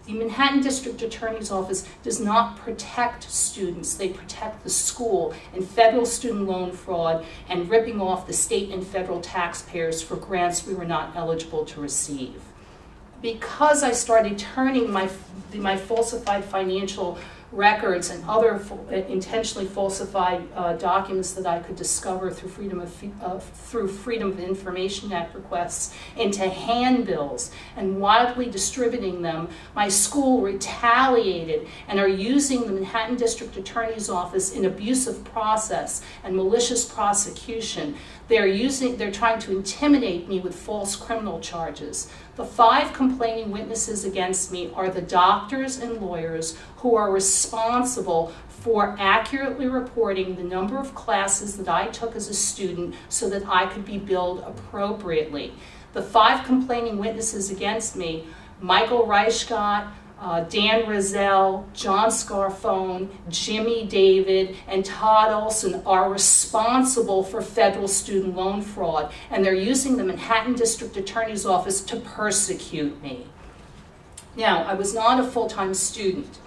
The Manhattan District Attorney's Office does not protect students. They protect the school in federal student loan fraud and ripping off the state and federal taxpayers for grants we were not eligible to receive. Because I started turning my falsified financial records and other intentionally falsified documents that I could discover through Freedom of Information Act requests into handbills and widely distributing them, my school retaliated and are using the Manhattan District Attorney's Office in abusive process and malicious prosecution. They're trying to intimidate me with false criminal charges. The 5 complaining witnesses against me are the doctors and lawyers who are responsible for accurately reporting the number of classes that I took as a student so that I could be billed appropriately. The 5 complaining witnesses against me, Michael Reichgott, Dan Rizal, John Scarfone, Jimmy David, and Todd Olson are responsible for federal student loan fraud, and they're using the Manhattan District Attorney's Office to persecute me. Now, I was not a full-time student.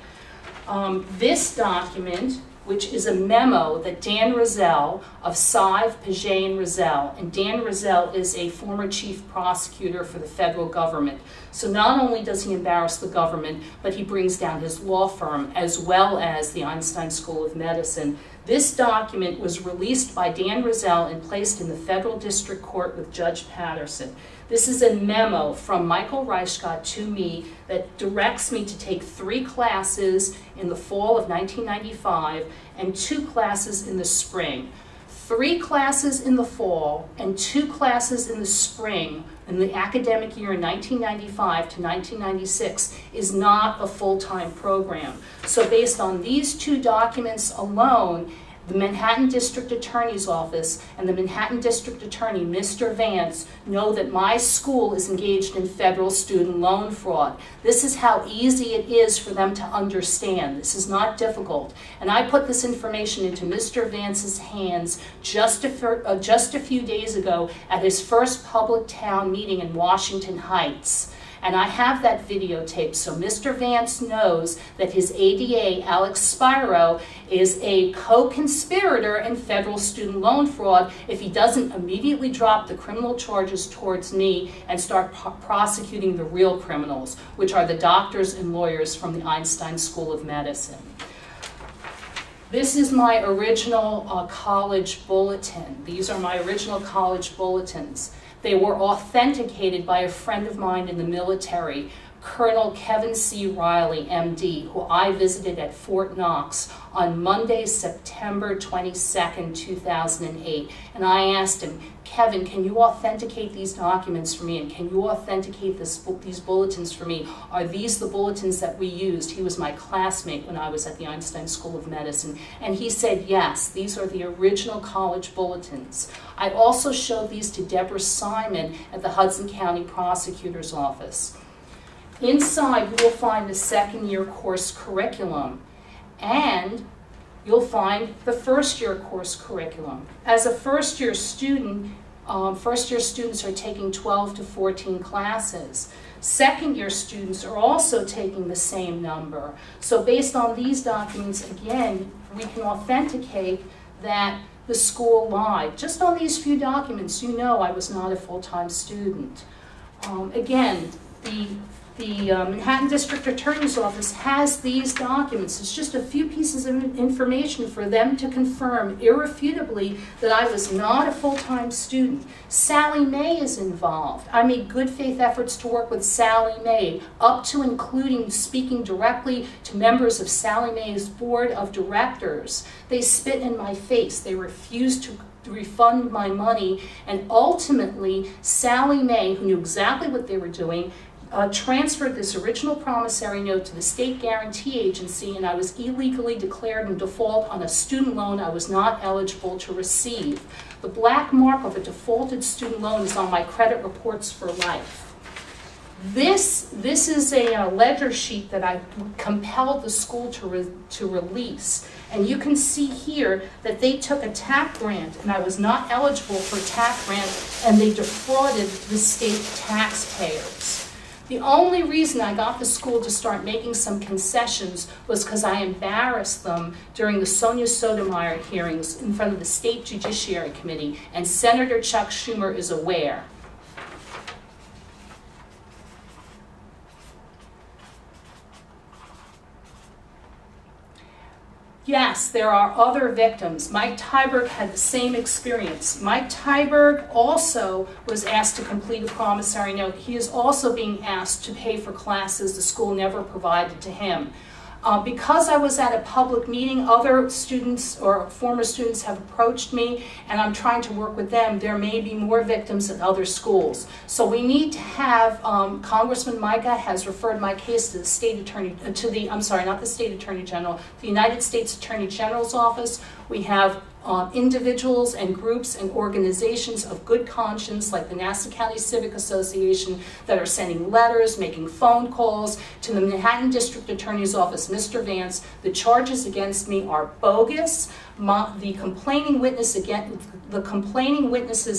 This document, which is a memo that Dan Rizal of Sive, Paget, and Rizal, and Dan Rizal is a former chief prosecutor for the federal government. So not only does he embarrass the government, but he brings down his law firm as well as the Einstein School of Medicine. This document was released by Dan Rizal and placed in the federal district court with Judge Patterson. This is a memo from Michael Reichgott to me that directs me to take 3 classes in the fall of 1995 and 2 classes in the spring. 3 classes in the fall and 2 classes in the spring in the academic year 1995 to 1996 is not a full-time program. So based on these 2 documents alone, the Manhattan District Attorney's Office and the Manhattan District Attorney, Mr. Vance, know that my school is engaged in federal student loan fraud. This is how easy it is for them to understand. This is not difficult. And I put this information into Mr. Vance's hands just a few days ago at his first public town meeting in Washington Heights. And I have that videotape, so Mr. Vance knows that his ADA, Alex Spiro, is a co-conspirator in federal student loan fraud if he doesn't immediately drop the criminal charges towards me and start prosecuting the real criminals, which are the doctors and lawyers from the Einstein School of Medicine. This is my original college bulletin. These are my original college bulletins. They were authenticated by a friend of mine in the military, Colonel Kevin C. Riley, MD, who I visited at Fort Knox on Monday, September 22nd, 2008. And I asked him, Kevin, can you authenticate these documents for me? And can you authenticate these bulletins for me? Are these the bulletins that we used? He was my classmate when I was at the Einstein School of Medicine. And he said, yes, these are the original college bulletins. I also showed these to Deborah Simon at the Hudson County Prosecutor's Office. Inside, you will find the second-year course curriculum, and you'll find the first-year course curriculum. As a first-year student, first-year students are taking 12 to 14 classes. Second-year students are also taking the same number. So based on these documents, again, we can authenticate that the school lied. Just on these few documents, you know I was not a full-time student. Again, the Manhattan District Attorney's Office has these documents. It's just a few pieces of information for them to confirm irrefutably that I was not a full-time student. Sally Mae is involved. I made good faith efforts to work with Sally Mae, up to including speaking directly to members of Sally Mae's board of directors. They spit in my face. They refused to refund my money, and ultimately Sally Mae, who knew exactly what they were doing, transferred this original promissory note to the state guarantee agency, and I was illegally declared in default on a student loan I was not eligible to receive. The black mark of a defaulted student loan is on my credit reports for life. This is a ledger sheet that I compelled the school to release. And you can see here that they took a TAP grant, and I was not eligible for a TAP grant, and they defrauded the state taxpayers. The only reason I got the school to start making some concessions was because I embarrassed them during the Sonia Sotomayor hearings in front of the State Judiciary Committee, and Senator Chuck Schumer is aware. Yes, there are other victims. Mike Tyberg had the same experience. Mike Tyberg also was asked to complete a promissory note. He is also being asked to pay for classes the school never provided to him. Because I was at a public meeting, other students or former students have approached me, and I'm trying to work with them. There may be more victims at other schools. So we need to have, Congressman Micah has referred my case to the state attorney, I'm sorry, not the state attorney general, the United States Attorney General's office. We have individuals and groups and organizations of good conscience like the Nassau County Civic Association that are sending letters, making phone calls to the Manhattan District Attorney's Office, Mr. Vance. The charges against me are bogus. The complaining witnesses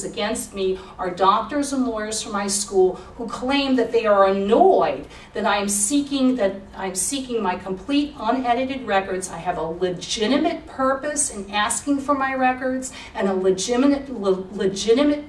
against me are doctors and lawyers from my school who claim that they are annoyed that I'm seeking my complete unedited records. I have a legitimate purpose in asking for my records and a legitimate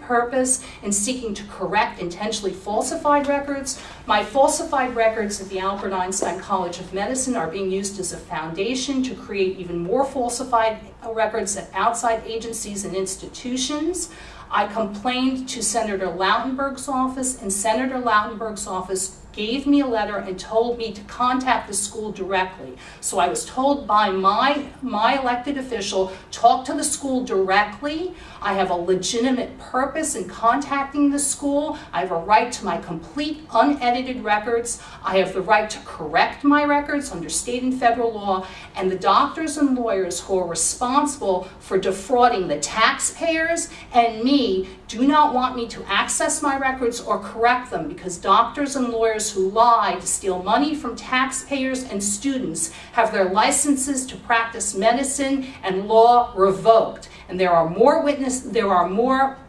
purpose in seeking to correct intentionally falsified records. My falsified records at the Albert Einstein College of Medicine are being used as a foundation to create even more falsified records at outside agencies and institutions. I complained to Senator Lautenberg's office, and Senator Lautenberg's office gave me a letter and told me to contact the school directly. So I was told by my elected official, talk to the school directly. I have a legitimate purpose in contacting the school. I have a right to my complete unedited records. I have the right to correct my records under state and federal law, and the doctors and lawyers who are responsible for defrauding the taxpayers and me do not want me to access my records or correct them, because doctors and lawyers who lie to steal money from taxpayers and students have their licenses to practice medicine and law revoked. And there are more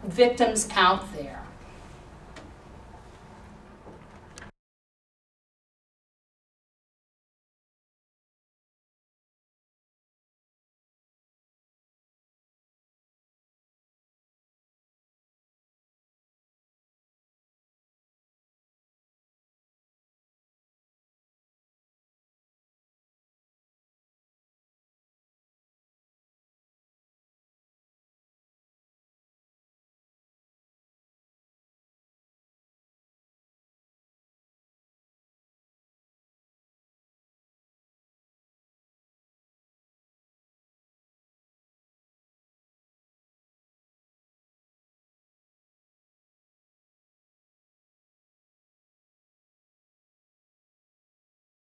victims out there.